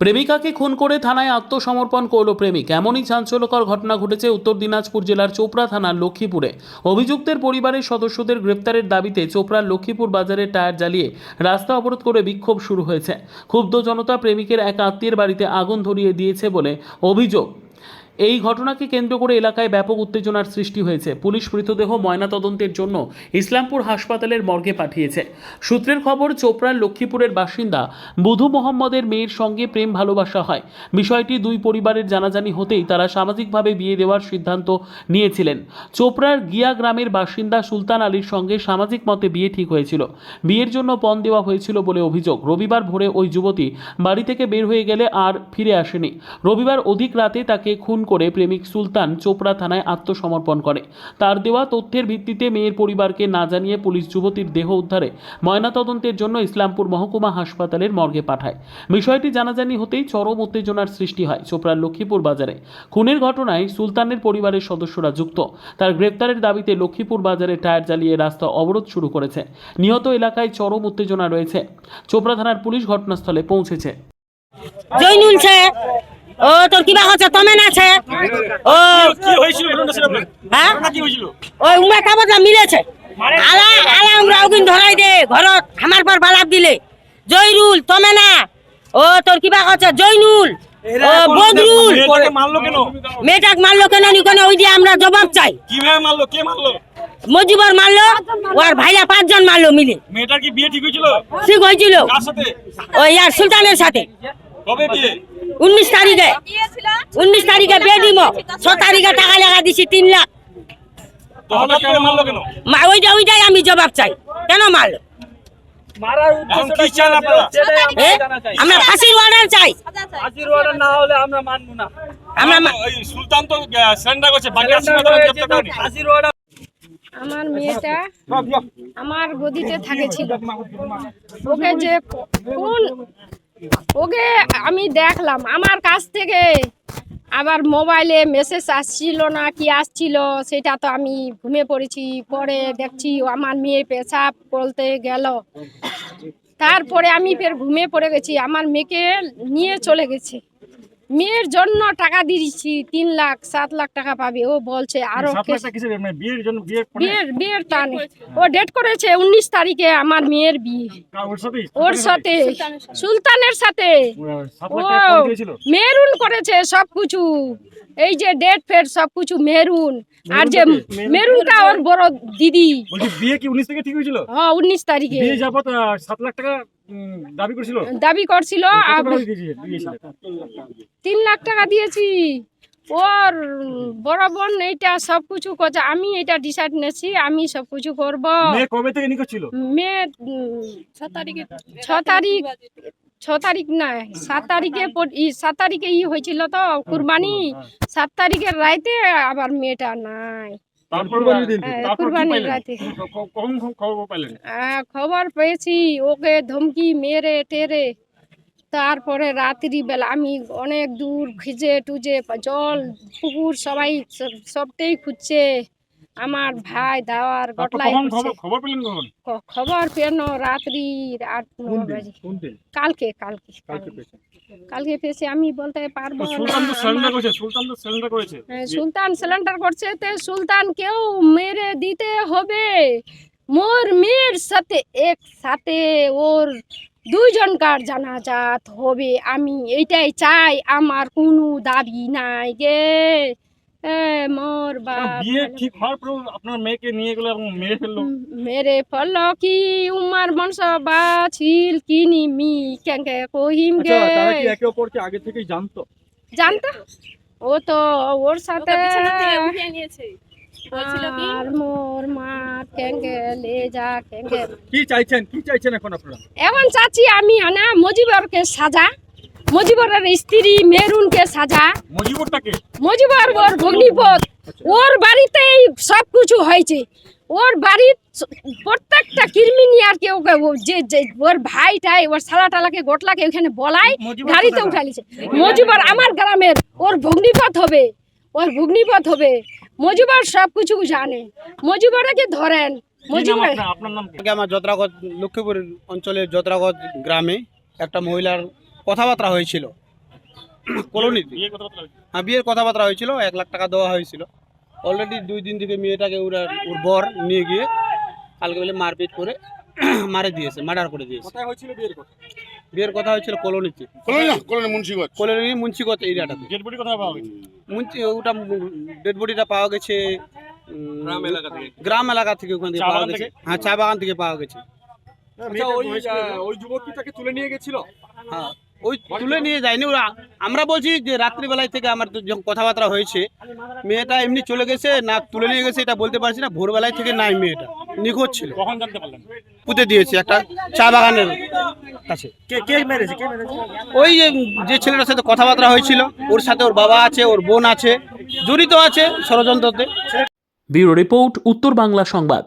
প্রেমিকাকে খুন করে থানায় আত্মসমর্পণ করল প্রেমিক। এমনই চাঞ্চল্যকর ঘটনা ঘটেছে উত্তর দিনাজপুর জেলার চোপড়া থানার লক্ষ্মীপুরে। অভিযুক্তের পরিবারের সদস্যদের গ্রেপ্তারের দাবিতে চোপড়ার লক্ষ্মীপুর বাজারে টায়ার জ্বালিয়ে রাস্তা অবরোধ করে বিক্ষোভ শুরু হয়েছে। ক্ষুব্ধ জনতা প্রেমিকের এক আত্মীয়ের বাড়িতে আগুন ধরিয়ে দিয়েছে বলে অভিযোগ। এই ঘটনাকে কেন্দ্র করে এলাকায় ব্যাপক উত্তেজনার সৃষ্টি হয়েছে। পুলিশ মৃতদেহ ময়নাতদন্তের জন্য ইসলামপুর হাসপাতালের মর্গে পাঠিয়েছে। সূত্রের খবর, চোপড়ার লক্ষ্মীপুরের বাসিন্দা বুধু মোহাম্মদের মেয়ের সঙ্গে প্রেম ভালোবাসা হয়। বিষয়টি দুই পরিবারের জানাজানি হতেই তারা সামাজিকভাবে বিয়ে দেওয়ার সিদ্ধান্ত নিয়েছিলেন। চোপড়ার গিয়া গ্রামের বাসিন্দা সুলতান আলীর সঙ্গে সামাজিক মতে বিয়ে ঠিক হয়েছিল। বিয়ের জন্য পণ দেওয়া হয়েছিল বলে অভিযোগ। রবিবার ভোরে ওই যুবতী বাড়ি থেকে বের হয়ে গেলে আর ফিরে আসেনি। রবিবার অধিক রাতে তাকে খুন করে প্রেমিক সুলতান চোপড়া থানায় আত্মসমর্পণ করে। তার দেওয়া তথ্যের ভিত্তিতে মেয়ের পরিবারকে না জানিয়ে পুলিশ যুবতীর দেহ উদ্ধারে ময়নাতদন্তের জন্য ইসলামপুর মহকুমা হাসপাতালের মর্গে পাঠায়। বিষয়টি জানাজানি হতেই চরম উত্তেজনার সৃষ্টি হয় চোপড়ার লক্ষ্মীপুর বাজারে। খুনের ঘটনায় সুলতানের পরিবারের সদস্যরা যুক্ত। তার গ্রেপ্তারের দাবিতে লক্ষ্মীপুর বাজারে টায়ার জ্বালিয়ে রাস্তা অবরোধ শুরু করেছে। নিহত এলাকায় চরম উত্তেজনা রয়েছে। চোপড়া থানার পুলিশ ঘটনাস্থলে পৌঁছেছে। জয়নুল ছে ও তোর কিবা হচ্ছে তমেন আছে ও কি হয়েছিল হ্যাঁ কি হয়েছিল ওই উমা কাবদা মিলেছে আলা আলা আমরা ওদিন ধরাই দে ঘরত আমার পর বালাপ দিলে জয়রুল তমেনা ও তোর কিবা হচ্ছে জয়নুল ও বদরুল মারলো কেন? মেয়েটাক মারলো কেন নিকনে ওই দিয়ে আমরা জবাব চাই। কিভাবে মারলো? কে মারলো? মজিবর মারলো ওর ভাইরা 5 জন মারলো মিলে। মেয়েটার কি বিয়ে ঠিক হয়েছিল? ঠিক হয়েছিল কার সাথে? ওই আর সুলতানের সাথে। কবে বিয়ে? 19 তারিখে 19 তারিখে বিয়ে দিব। 6 তারিখে টাকা লাগা দিছি 3 লাখ। তো হঠাৎ করে মারলো কেন? ওইটাই আমি জবাব চাই, কেন মারলো? এখন কি চান আপনারা? আমরা ফাঁসির অর্ডার চাই। ফাঁসির অর্ডার না হলে আমরা মানবো না। আমরা ওই সুলতান তো সারেন্ডার করছে, বাকি আসামি তো গ্রেফতার করেনি। ফাঁসির অর্ডার আমার মেয়েটা আমার গদিতে থাকেছিল। ওকে যে কোন ওকে আমি দেখলাম আমার কাছ থেকে, আবার মোবাইলে মেসেজ আসছিল না কি আসছিল সেটা তো আমি ঘুমিয়ে পড়েছি। পরে দেখছি আমার মেয়ে পেশাব করতে গেল, তারপরে আমি ফের ঘুমিয়ে পড়ে গেছি। আমার মেয়েকে নিয়ে চলে গেছে। মেয়ের জন্য টাকা দিয়েছি 3 লাখ 7 লাখ টাকা পাবে। ও বলছে আরো বিয়ের জন্য বিয়ের টানে ও ডেট করেছে 19 তারিখে আমার মেয়ের বিয়ে। ওর সাথে সুলতানের সাথে ও মেরুন করেছে সবকিছু। এই যে ডেট ফের সবকিছু মেরুন। আর যে মেরুনটা ওর বড় দিদি। বিয়ে কি 19 থেকে ঠিক হয়েছিল? হ্যাঁ 19 তারিখে বিয়ে যাবত 7 লাখ টাকা দাবি করছিল। 3 লাখ টাকা দিয়েছি। ওর বড় বোন এইটা সবকিছু করছে। আমি এটা ডিসাইড নিয়েছি, আমি সবকিছু করব। মেয়ে কবে থেকে নিখোঁজ ছিল? মেয়ে 6 তারিখ না 7 তারিখে 7 তারিখে হয়েছিল তো কুরবানি। 7 তারিখের রাতে আবার মেয়েটা নাই। কুরবানির রাতে খবর পেয়েছি ওকে ধমকি মেরে টেরে। তারপরে রাত্রি বেলা আমি অনেক দূর খুঁজে টুজে জল পুকুর সবাই সবটাই খুঁজছে। আমার ভাই দাওয়ার গটলাই খবর পেন রাত্রি 8-9 বাজে কালকে পেয়েছে। আমি বলতে পারবো সুলতান সিলিন্ডার করছে। তে সুলতান কেউ মেরে দিতে হবে। মোর মেয়ের সাথে একসাথে ওর 2 জনকার জানাজাত হবে। আমি এইটাই চাই, আমার কোনো দাবি নাই গে। মোর বিয়ে ঠিক হওয়ার পর আপনার মেয়েকে নিয়ে গেল এবং মেরে ফেললো কি উমার বংশ বাছিল কিনি মি কেঙ্গে কহিম গে। তারা কি একে অপরকে আগে থেকেই জানতো? ও তো ওর সাথে আর মোর মার কেঙ্গে লে যা কেঙ্গে। কি চাইছেন এখন আপনারা? এখন চাচ্ছি আমি না মজিবরকে সাজা, মজিবরের স্ত্রী মেরুনকে সাজা। মজিবর ওর ভগ্নিপত। ওর বাড়িতেই সব কিছু হয়েছে। ওর বাড়ির প্রত্যেকটা ক্রিমিনিয়ারকে ওকে যে ওর ভাইটাই ওর শালাটালাকে গোটলাকে ওখানে বলাই গাড়িতে উঠালিছে। মজিবর আমার গ্রামের ওর ভগ্নিপত হবে, মজিবর সব কিছু জানে। মজিবরকে ধরেন। আমার যত্রাগত লক্ষ্মীপুর অঞ্চলের যত্রাগত গ্রামে একটা মহিলার কথাবার্তা হয়েছিল কলোনিতে। বিয়ে কথাবার্তা হয়েছে? হ্যাঁ, বিয়ের কথাবার্তা হয়েছিল, 1 লাখ টাকা দেওয়া হয়েছিল। অলরেডি 2 দিন থেকে মেয়েটাকে ওর বর নিয়ে গিয়ে কালকে বেলা মারপিট করে মারে দিয়েছে, মার্ডার করে দিয়েছে। কোথায় হয়েছিল বিয়ের কথা? বিয়ের কথা হয়েছিল কলোনিতে, কলোনি মুন্সিগঞ্জ এরিয়াটাতে। ডেড বডি কোথায় পাওয়া গেছে? ওটা ডেড বডিটা পাওয়া গেছে গ্রাম এলাকা থেকে, ওখান থেকে চা পাওয়া বাগান গেছে। থেকে? হ্যাঁ, চা বাগান থেকে পাওয়া গেছে। আচ্ছা, ওই যুবক কি তাকে তুলে নিয়ে গেছিল? হ্যাঁ, ওই তুলে নিয়ে যায়নি ওরা। আমরা বলছি যে রাত্রিবেলায় থেকে আমার তো যখন কথাবার্তা হয়েছে, মেয়েটা এমনি চলে গেছে না তুলে নিয়ে গেছে এটা বলতে পারছি না। ভোরবেলায় থেকে নাই, মেয়েটা নিখোঁজ ছিল। কখন জানতে পারলেন? পুঁতে দিয়েছে একটা চা বাগানের কাছে। কে মেরেছে? ওই যে ছেলেটার সাথে কথাবার্তা হয়েছিল, ওর সাথে ওর বাবা আছে, ওর বোন আছে, জড়িত আছে ষড়যন্ত্রতে। ব্যুরো রিপোর্ট, উত্তর বাংলা সংবাদ।